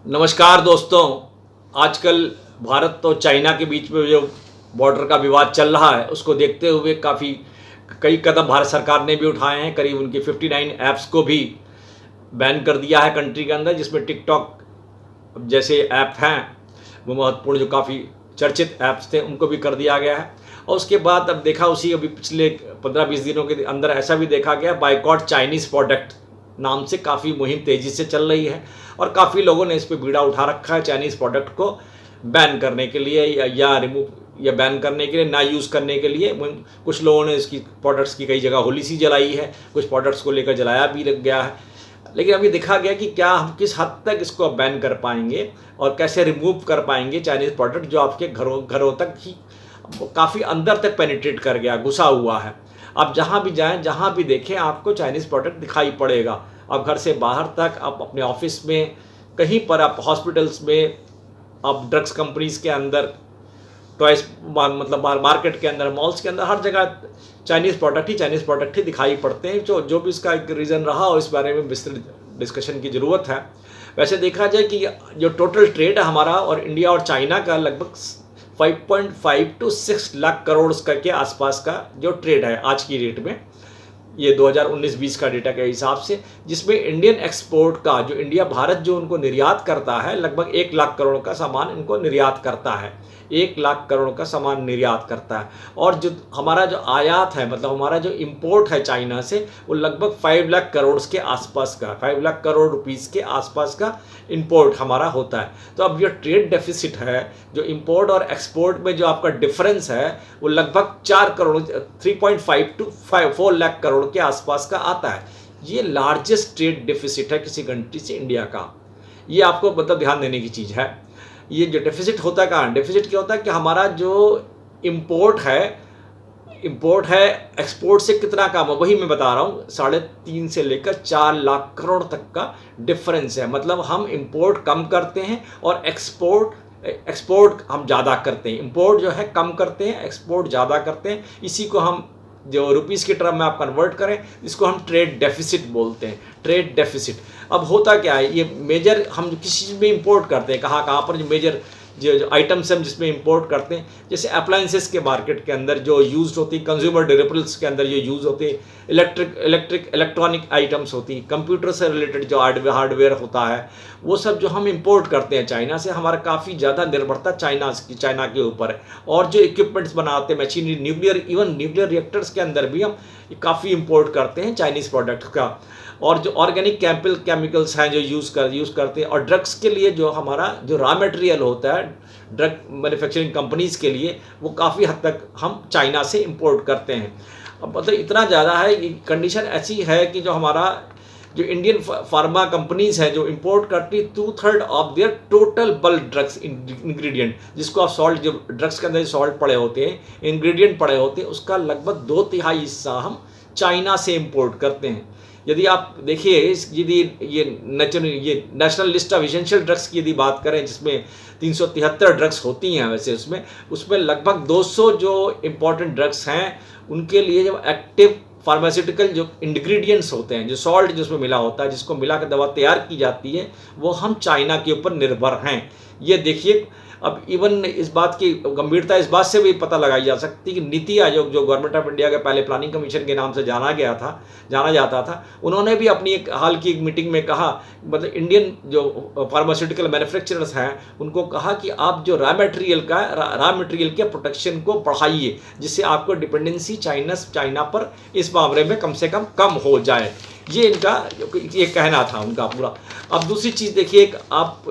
नमस्कार दोस्तों। आजकल भारत और चाइना के बीच में जो बॉर्डर का विवाद चल रहा है उसको देखते हुए कई कदम भारत सरकार ने भी उठाए हैं। करीब उनकी 59 ऐप्स को भी बैन कर दिया है कंट्री के अंदर, जिसमें टिकटॉक जैसे ऐप हैं वो महत्वपूर्ण, जो काफ़ी चर्चित ऐप्स थे उनको भी कर दिया गया है। और उसके बाद अब देखा उसी अभी पिछले 15-20 दिनों के अंदर ऐसा भी देखा गया, बाइकॉट चाइनीज़ प्रोडक्ट नाम से काफ़ी मुहिम तेज़ी से चल रही है और काफ़ी लोगों ने इस पर बीड़ा उठा रखा है चाइनीज़ प्रोडक्ट को बैन करने के लिए या रिमूव या बैन करने के लिए, ना यूज़ करने के लिए। कुछ लोगों ने इसकी प्रोडक्ट्स की कई जगह होली सी जलाई है, कुछ प्रोडक्ट्स को लेकर जलाया भी लग गया है। लेकिन अभी देखा गया कि क्या हम किस हद तक इसको बैन कर पाएंगे और कैसे रिमूव कर पाएंगे चाइनीज़ प्रोडक्ट जो आपके घरों तक ही काफ़ी अंदर तक पेनिट्रेट कर गया, घुसा हुआ है। आप जहाँ भी जाएं, जहाँ भी देखें, आपको चाइनीज़ प्रोडक्ट दिखाई पड़ेगा। आप घर से बाहर तक, आप अपने ऑफिस में, कहीं पर, आप हॉस्पिटल्स में, आप ड्रग्स कंपनीज़ के अंदर, टॉयस मतलब मार्केट के अंदर, मॉल्स के अंदर, हर जगह चाइनीज़ प्रोडक्ट ही दिखाई पड़ते हैं। जो भी इसका एक रीज़न रहा और इस बारे में विस्तृत डिस्कशन की ज़रूरत है। वैसे देखा जाए कि जो टोटल ट्रेड है हमारा और इंडिया और चाइना का, लगभग 5.5 to 6 लाख करोड़ के आसपास का जो ट्रेड है आज की डेट में, ये 2019-20 का डेटा के हिसाब से, जिसमें इंडियन एक्सपोर्ट का, जो इंडिया भारत जो उनको निर्यात करता है, लगभग 1 लाख करोड़ का सामान इनको निर्यात करता है। 1 लाख करोड़ का सामान निर्यात करता है। और जो हमारा जो आयात है, मतलब हमारा जो इंपोर्ट है चाइना से, वो लगभग 5 लाख करोड़ के आसपास का, 5 लाख करोड़ रुपीस के आसपास का इंपोर्ट हमारा होता है। तो अब जो ट्रेड डेफिसिट है, जो इंपोर्ट और एक्सपोर्ट में जो आपका डिफरेंस है, वो लगभग 3.5 to 4 लाख करोड़ के आसपास का आता है। ये लार्जेस्ट ट्रेड डेफिसिट है किसी कंट्री से इंडिया का। ये आपको मतलब ध्यान देने की चीज़ है। ये जो डेफिसिट होता है, कहाँ डेफिसिट क्या होता है कि हमारा जो इंपोर्ट है एक्सपोर्ट से कितना कम है, वही मैं बता रहा हूँ। 3.5 से लेकर 4 लाख करोड़ तक का डिफरेंस है। मतलब हम इंपोर्ट कम करते हैं और एक्सपोर्ट हम ज़्यादा करते हैं। इंपोर्ट जो है कम करते हैं, एक्सपोर्ट ज़्यादा करते हैं। इसी को हम जो रुपीस के टर्म में आप कन्वर्ट करें, इसको हम ट्रेड डेफिसिट बोलते हैं। ट्रेड डेफिसिट अब होता क्या है, ये मेजर हम किसी चीज़ में इंपोर्ट करते हैं, कहाँ पर जो मेजर जो आइटम्स हम जिसमें इंपोर्ट करते हैं, जैसे अप्लायंसेस के मार्केट के अंदर जो यूज़ होती है, कंज्यूमर ड्यूरेबल्स के अंदर जो यूज़ होते हैं, इलेक्ट्रॉनिक आइटम्स होती, कंप्यूटर से रिलेटेड जो हार्डवेयर होता है, वो सब जो हम इंपोर्ट करते हैं चाइना से, हमारा काफ़ी ज़्यादा निर्भरता चाइना के ऊपर है। और जो इक्विपमेंट्स बनाते हैं, मशीनरी, न्यूक्लियर रिएक्टर्स के अंदर भी हम काफ़ी इंपोर्ट करते हैं चाइनीज़ प्रोडक्ट का। और जो ऑर्गेनिक केमिकल्स हैं जो यूज़ करते हैं, और ड्रग्स के लिए जो हमारा जो रॉ मटेरियल होता है ड्रग मैन्युफैक्चरिंग कंपनीज़ के लिए, वो काफ़ी हद तक हम चाइना से इंपोर्ट करते हैं। अब मतलब इतना ज़्यादा है, कंडीशन ऐसी है कि जो हमारा जो इंडियन फार्मा कंपनीज़ हैं जो इंपोर्ट करती 2/3 of their total bulk drugs ingredient, जिसको आप सॉल्ट, जो ड्रग्स के अंदर सॉल्ट पड़े होते हैं, इंग्रेडिएंट पड़े होते हैं, उसका लगभग 2/3 हिस्सा हम चाइना से इंपोर्ट करते हैं। यदि आप देखिए, यदि ये national list of essential drugs की यदि बात करें, जिसमें 373 ड्रग्स होती हैं, वैसे उसमें लगभग 200 जो इम्पॉर्टेंट ड्रग्स हैं, उनके लिए जो एक्टिव फार्मास्यूटिकल जो इंग्रेडिएंट्स होते हैं, जो सॉल्ट जिसमें मिला होता है, जिसको मिला कर दवा तैयार की जाती है, वो हम चाइना के ऊपर निर्भर हैं। ये देखिए, अब इवन इस बात की गंभीरता इस बात से भी पता लगाई जा सकती है कि नीति आयोग, जो गवर्नमेंट ऑफ इंडिया के पहले प्लानिंग कमीशन के नाम से जाना जाता था, उन्होंने भी अपनी एक हाल की एक मीटिंग में कहा, मतलब इंडियन जो फार्मास्यूटिकल मैन्युफैक्चरर्स हैं, उनको कहा कि आप जो रॉ मटेरियल के प्रोटेक्शन को बढ़ाइए, जिससे आपको डिपेंडेंसी चाइना पर इस मामले में कम से कम हो जाए। ये इनका ये कहना था उनका पूरा। अब दूसरी चीज़ देखिए, आप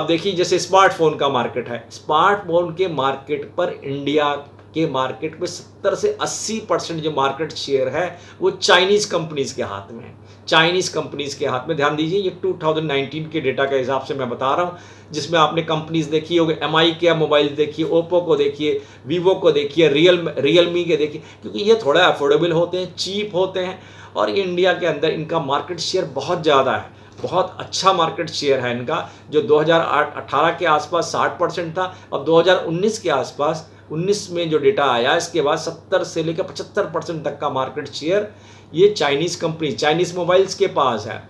देखिए, जैसे स्मार्टफोन का मार्केट है, स्मार्टफोन के मार्केट पर इंडिया के मार्केट में 70 से 80% जो मार्केट शेयर है वो चाइनीज़ कंपनीज़ के हाथ में है। चाइनीज़ कंपनीज़ के हाथ में, ध्यान दीजिए, ये 2019 के डेटा के हिसाब से मैं बता रहा हूँ, जिसमें आपने कंपनीज़ देखी होगी, MI के मोबाइल देखिए, ओप्पो को देखिए, वीवो को देखिए, रियलमी के देखिए, क्योंकि ये थोड़ा अफोर्डेबल होते हैं, चीप होते हैं, और इंडिया के अंदर इनका मार्केट शेयर बहुत ज़्यादा है, बहुत अच्छा मार्केट शेयर है इनका, जो 2018 के आसपास 60% था। अब 2019 के आसपास, 19 में जो डेटा आया, इसके बाद 70 से लेकर 75% तक का मार्केट शेयर ये चाइनीज़ कंपनी, चाइनीज़ मोबाइल्स के पास है।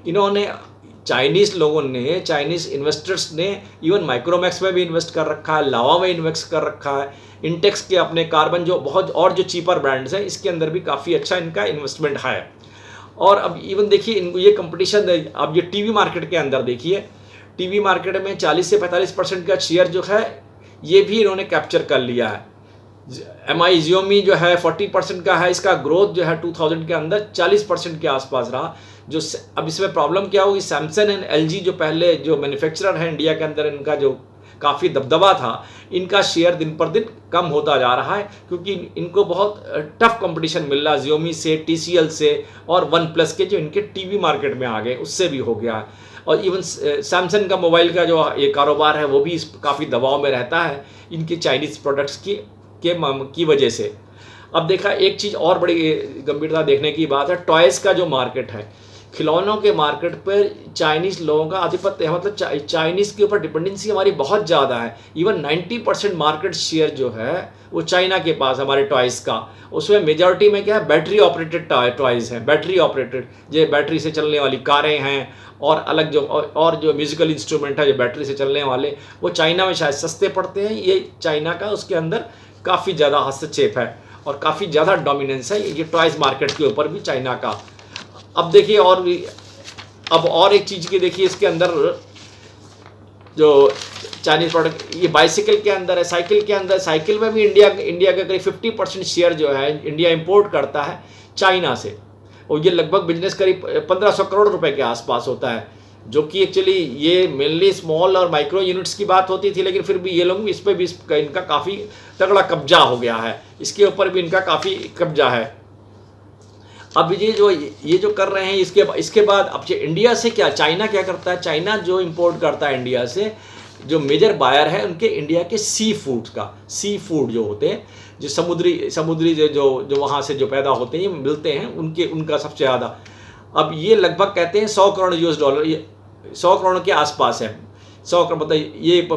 इन्होंने चाइनीज़ लोगों ने, चाइनीज़ इन्वेस्टर्स ने इवन माइक्रोमैक्स में भी इन्वेस्ट कर रखा है, लावा में इन्वेस्ट कर रखा है, इंटेक्स के अपने कार्बन जो बहुत और जो चीपर ब्रांड्स हैं इसके अंदर भी काफ़ी अच्छा इनका इन्वेस्टमेंट है। और अब इवन देखिए इनको ये कंपटीशन, अब ये टीवी मार्केट के अंदर देखिए, टीवी मार्केट में 40 से 45% का शेयर जो है ये भी इन्होंने कैप्चर कर लिया है। MI Xiaomi जो है 40% का है, इसका ग्रोथ जो है 2000 के अंदर 40% के आसपास रहा। जो अब इसमें प्रॉब्लम क्या होगी, सैमसंग एंड LG जो पहले जो मैन्युफैक्चरर है इंडिया के अंदर, इनका जो काफ़ी दबदबा था, इनका शेयर दिन पर दिन कम होता जा रहा है क्योंकि इनको बहुत टफ कंपटीशन मिल रहा है Xiaomi से, TCL से और OnePlus के जो इनके टीवी मार्केट में आ गए उससे भी हो गया है। और इवन सैमसंग का मोबाइल का जो ये कारोबार है वो भी काफ़ी दबाव में रहता है इनके चाइनीज़ प्रोडक्ट्स की वजह से। अब देखा एक चीज़ और बड़ी गंभीरता देखने की बात है, टॉयज़ का जो मार्केट है, खिलौनों के मार्केट पर चाइनीज़ लोगों का आधिपत्य है, मतलब चाइनीज़ के ऊपर डिपेंडेंसी हमारी बहुत ज़्यादा है। इवन 90% मार्केट शेयर जो है वो चाइना के पास हमारे टॉयज़ का। उसमें मेजॉरिटी में क्या है, बैटरी ऑपरेटेड टॉयज़ हैं, बैटरी ऑपरेटेड, ये बैटरी से चलने वाली कारें हैं और अलग जो म्यूज़िकल इंस्ट्रूमेंट है जो बैटरी से चलने वाले, वो चाइना में शायद सस्ते पड़ते हैं। ये चाइना का उसके अंदर काफ़ी ज़्यादा हस्तक्षेप है और काफ़ी ज़्यादा डोमिनेंस है ये टॉयज़ मार्केट के ऊपर भी चाइना का। अब देखिए और एक चीज़ की देखिए, इसके अंदर जो चाइनीज़ प्रोडक्ट, ये बाइसिकल के अंदर है, साइकिल के अंदर, साइकिल में भी इंडिया का करीब 50% शेयर जो है इंडिया इंपोर्ट करता है चाइना से, और ये लगभग बिजनेस करीब 1500 करोड़ रुपए के आसपास होता है, जो कि एक्चुअली ये मेनली स्मॉल और माइक्रो यूनिट्स की बात होती थी, लेकिन फिर भी ये लोग इस पर भी इनका काफ़ी तगड़ा कब्जा हो गया है, इसके ऊपर भी इनका काफ़ी कब्जा है। अब ये जो कर रहे हैं इसके बाद अब इंडिया से क्या, चाइना क्या करता है, चाइना जो इंपोर्ट करता है इंडिया से, जो मेजर बायर है उनके इंडिया के सी फूड जो होते हैं, जो समुद्री जो वहाँ से जो पैदा होते हैं मिलते हैं उनका सबसे ज़्यादा, अब ये लगभग कहते हैं 100 करोड़ $, ये 100 करोड़ के आसपास है, 100 करोड़ मतलब ये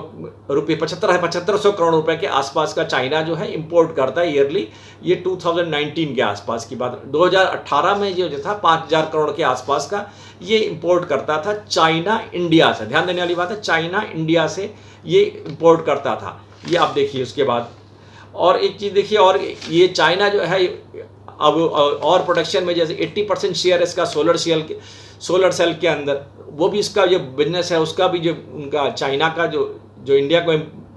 रुपये 7500 करोड़ रुपए के आसपास का चाइना जो है इंपोर्ट करता है ईयरली। ये 2019 के आसपास की बात, 2018 में जो था 5000 करोड़ के आसपास का ये इंपोर्ट करता था चाइना इंडिया से। ध्यान देने वाली बात है, चाइना इंडिया से ये इंपोर्ट करता था, ये आप देखिए। उसके बाद और एक चीज़ देखिए, और ये चाइना जो है अब और प्रोडक्शन में जैसे 80% शेयर इसका सोलर सेल के अंदर, वो भी इसका जो बिजनेस है उसका भी जो उनका चाइना का जो इंडिया को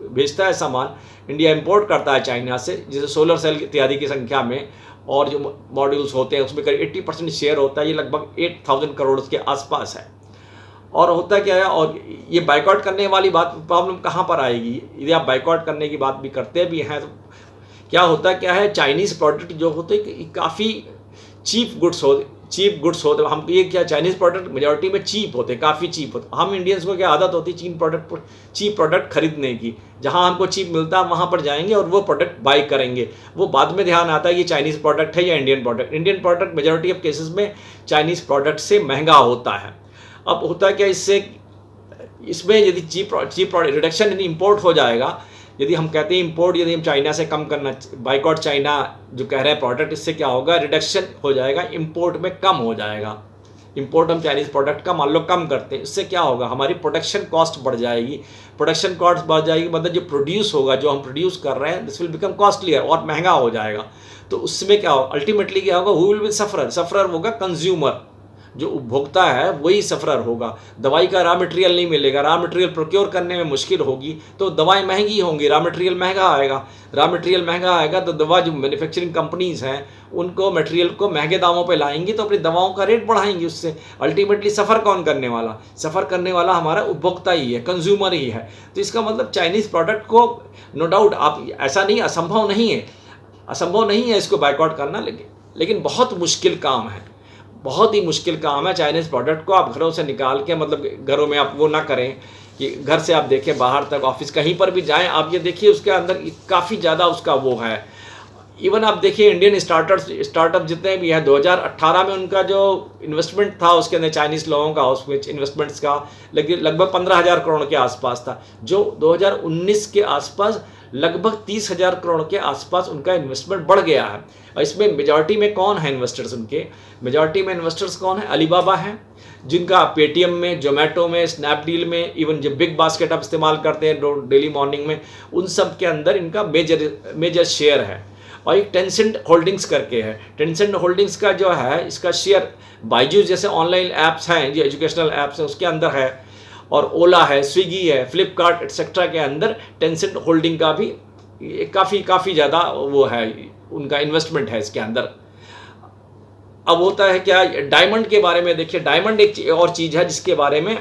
भेजता है सामान, इंडिया इंपोर्ट करता है चाइना से, जैसे सोलर सेल इत्यादि की संख्या में, और जो मॉड्यूल्स होते हैं उसमें करीब 80% शेयर होता है, ये लगभग 8000 करोड़ के आसपास है। और होता क्या है, और ये बाइकआउट करने वाली बात, प्रॉब्लम कहाँ पर आएगी, यदि आप बाइकआउट करने की बात भी करते भी हैं तो क्या है, चाइनीज़ प्रोडक्ट जो होते हैं काफ़ी चीप गुड्स होते, हम ये क्या, चाइनीज़ प्रोडक्ट मेजॉरिटी में चीप होते, काफ़ी चीप होते। हम इंडियंस को क्या आदत होती है चीप प्रोडक्ट खरीदने की, जहाँ हमको चीप मिलता है वहाँ पर जाएंगे और वो प्रोडक्ट बाई करेंगे। वो बाद में ध्यान आता है कि चाइनीज़ प्रोडक्ट है या Indian product majority of cases में चाइनीज़ प्रोडक्ट से महंगा होता है। अब होता क्या, इसमें यदि चीप रिडक्शन यदि इम्पोर्ट हो जाएगा, यदि हम कहते हैं इंपोर्ट यदि हम चाइना से कम करना, बाइकआउट चाइना जो कह रहे हैं प्रोडक्ट, इससे क्या होगा, रिडक्शन हो जाएगा, इंपोर्ट में कम हो जाएगा। इंपोर्ट हम चाइनीज़ प्रोडक्ट का मान लो कम करते हैं, इससे क्या होगा, हमारी प्रोडक्शन कॉस्ट बढ़ जाएगी। प्रोडक्शन कॉस्ट बढ़ जाएगी मतलब जो प्रोड्यूस होगा, जो हम प्रोड्यूस कर रहे हैं, दिस विल बिकम कॉस्टलियर और महंगा हो जाएगा। तो उसमें क्या होगा, अल्टीमेटली क्या होगा, हु विल बी सफरर होगा कंज्यूमर, जो उपभोक्ता है वही सफरर होगा। दवाई का रॉ मटेरियल नहीं मिलेगा, रॉ मटेरियल प्रोक्योर करने में मुश्किल होगी, तो दवाएं महंगी होंगी, रॉ मटेरियल महंगा आएगा तो दवा जो मैन्युफैक्चरिंग कंपनीज हैं उनको मटेरियल को महंगे दामों पे लाएंगी, तो अपनी दवाओं का रेट बढ़ाएंगी। उससे अल्टीमेटली सफ़र कौन करने वाला, सफ़र करने वाला हमारा उपभोक्ता ही है, कंज्यूमर ही है। तो इसका मतलब चाइनीज़ प्रोडक्ट को नो डाउट आप ऐसा नहीं, असंभव नहीं है इसको बाइकआउट करना, लेकिन बहुत मुश्किल काम है, बहुत ही मुश्किल काम है। चाइनीज़ प्रोडक्ट को आप घरों से निकाल के, मतलब घरों में आप वो ना करें कि घर से आप देखें बाहर तक, ऑफिस कहीं पर भी जाएं, आप ये देखिए उसके अंदर काफ़ी ज़्यादा उसका वो है। इवन आप देखिए इंडियन स्टार्टअप जितने भी हैं, 2018 में उनका जो इन्वेस्टमेंट था उसके अंदर चाइनीज़ लोगों का, उसमें इन्वेस्टमेंट्स का लगभग 15,000 करोड़ के आसपास था, जो 2019 के आसपास लगभग 30,000 करोड़ के आसपास उनका इन्वेस्टमेंट बढ़ गया है। और इसमें मेजॉरिटी में कौन है इन्वेस्टर्स उनके? मेजॉरिटी में इन्वेस्टर्स कौन है? अलीबाबा है, जिनका पेटीएम में, जोमेटो में, स्नैपडील में, इवन जो बिग बास्केट आप इस्तेमाल करते हैं डेली मॉर्निंग में, उन सब के अंदर इनका मेजर शेयर है। और एक टेंसेंट होल्डिंग्स करके है। टेंसेंट होल्डिंग्स का जो है इसका शेयर बायजूस जैसे ऑनलाइन ऐप्स हैं, जो एजुकेशनल ऐप्स हैं, उसके अंदर है। और ओला है, स्विगी है, फ्लिपकार्ट एटसेट्रा के अंदर टेंसेंट होल्डिंग का भी काफ़ी ज़्यादा वो है, उनका इन्वेस्टमेंट है इसके अंदर। अब होता है क्या, डायमंड के बारे में देखिए। डायमंड एक और चीज़ है जिसके बारे में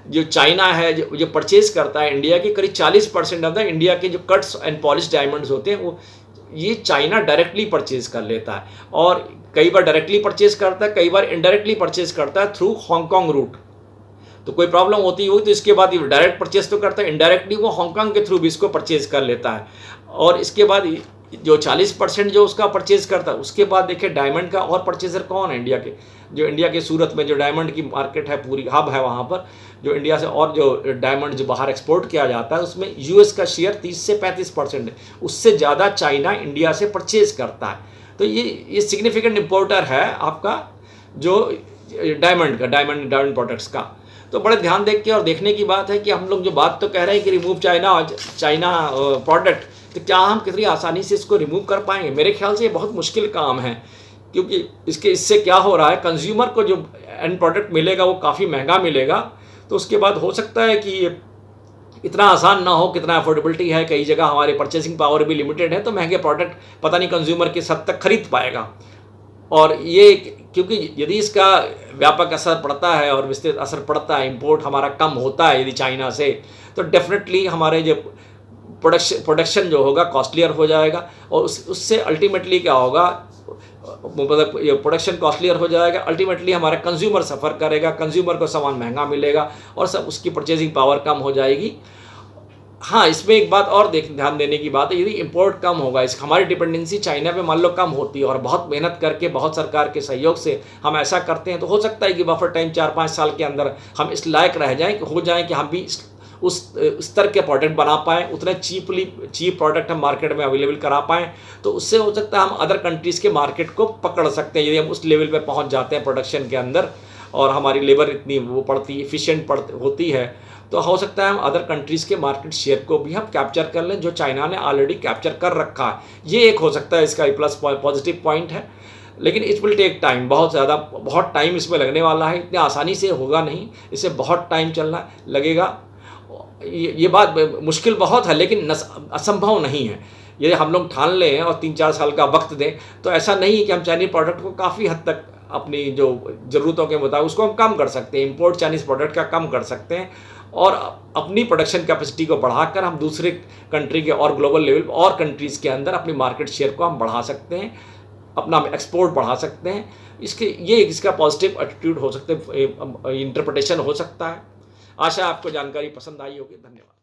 जो चाइना है जो परचेज करता है इंडिया के करीब 40% ऑफ द इंडिया के जो कट्स एंड पॉलिश डायमंड्स होते हैं वो ये चाइना डायरेक्टली परचेज कर लेता है। और कई बार डायरेक्टली परचेज करता है, कई बार इनडायरेक्टली परचेज करता है थ्रू हांगकांग रूट। तो कोई प्रॉब्लम होती हुई तो इसके बाद ये डायरेक्ट परचेज तो करता है, इनडायरेक्टली वो हांगकांग के थ्रू भी इसको परचेज कर लेता है। और इसके बाद जो 40% जो उसका परचेज करता है, उसके बाद देखिए डायमंड का और परचेजर कौन है इंडिया के? जो इंडिया के सूरत में जो डायमंड की मार्केट है, पूरी हब है वहाँ पर, जो इंडिया से और जो डायमंड जो बाहर एक्सपोर्ट किया जाता है उसमें यूएस का शेयर 30 से 35% है। उससे ज़्यादा चाइना इंडिया से परचेज करता है। तो ये सिग्निफिकेंट इम्पोर्टर है आपका जो डायमंड प्रोडक्ट्स का। तो बड़े ध्यान देख के और देखने की बात है कि हम लोग जो बात तो कह रहे हैं कि रिमूव चाइना प्रोडक्ट, तो क्या हम कितनी आसानी से इसको रिमूव कर पाएंगे? मेरे ख्याल से ये बहुत मुश्किल काम है, क्योंकि इससे क्या हो रहा है, कंज्यूमर को जो एंड प्रोडक्ट मिलेगा वो काफ़ी महंगा मिलेगा। तो उसके बाद हो सकता है कि इतना आसान ना हो, कितना अफोर्डेबिलिटी है, कई जगह हमारे परचेसिंग पावर भी लिमिटेड है, तो महंगे प्रोडक्ट पता नहीं कंज्यूमर किस हद तक खरीद पाएगा। और ये क्योंकि यदि इसका व्यापक असर पड़ता है और विस्तृत असर पड़ता है, इंपोर्ट हमारा कम होता है यदि चाइना से, तो डेफिनेटली हमारे जो प्रोडक्शन जो होगा कॉस्टलियर हो जाएगा। और उससे अल्टीमेटली क्या होगा, मतलब ये प्रोडक्शन कॉस्टलियर हो जाएगा, अल्टीमेटली हमारा कंज्यूमर सफ़र करेगा, कंज्यूमर को सामान महंगा मिलेगा और सब उसकी परचेजिंग पावर कम हो जाएगी। हाँ, इसमें एक बात और ध्यान देने की बात है, यदि इंपोर्ट कम होगा, इस हमारी डिपेंडेंसी चाइना पे मान लो कम होती है और बहुत मेहनत करके, बहुत सरकार के सहयोग से हम ऐसा करते हैं, तो हो सकता है कि बफर टाइम 4-5 साल के अंदर हम इस लायक रह जाएं कि हो जाएं कि हम भी उस स्तर के प्रोडक्ट बना पाएँ, उतने चीप प्रोडक्ट हम मार्केट में अवेलेबल करा पाएँ। तो उससे हो सकता है हम अदर कंट्रीज़ के मार्केट को पकड़ सकते हैं, यदि हम उस लेवल पर पहुँच जाते हैं प्रोडक्शन के अंदर और हमारी लेबर इतनी वो पड़ती एफिशिएंट होती है, तो हो सकता है हम अदर कंट्रीज़ के मार्केट शेयर को भी हम कैप्चर कर लें, जो चाइना ने ऑलरेडी कैप्चर कर रखा है। ये एक हो सकता है इसका प्लस पॉजिटिव पॉइंट है। लेकिन इट विल टेक टाइम, बहुत टाइम इसमें लगने वाला है, इतनी आसानी से होगा नहीं, इसे बहुत टाइम चलना लगेगा। ये बात मुश्किल बहुत है, लेकिन असंभव नहीं है। यदि हम लोग ठान लें और 3-4 साल का वक्त दें, तो ऐसा नहीं है कि हम चाइनीज प्रोडक्ट को काफ़ी हद तक अपनी जो ज़रूरतों के मुताबिक उसको हम कम कर सकते हैं, इंपोर्ट चाइनीज़ प्रोडक्ट का कम कर सकते हैं और अपनी प्रोडक्शन कैपेसिटी को बढ़ाकर हम दूसरे कंट्री के और ग्लोबल लेवल और कंट्रीज़ के अंदर अपनी मार्केट शेयर को हम बढ़ा सकते हैं, अपना एक्सपोर्ट बढ़ा सकते हैं। इसका पॉजिटिव एटीट्यूड हो सकते, इंटरप्रिटेशन हो सकता है। आशा आपको जानकारी पसंद आई होगी। धन्यवाद।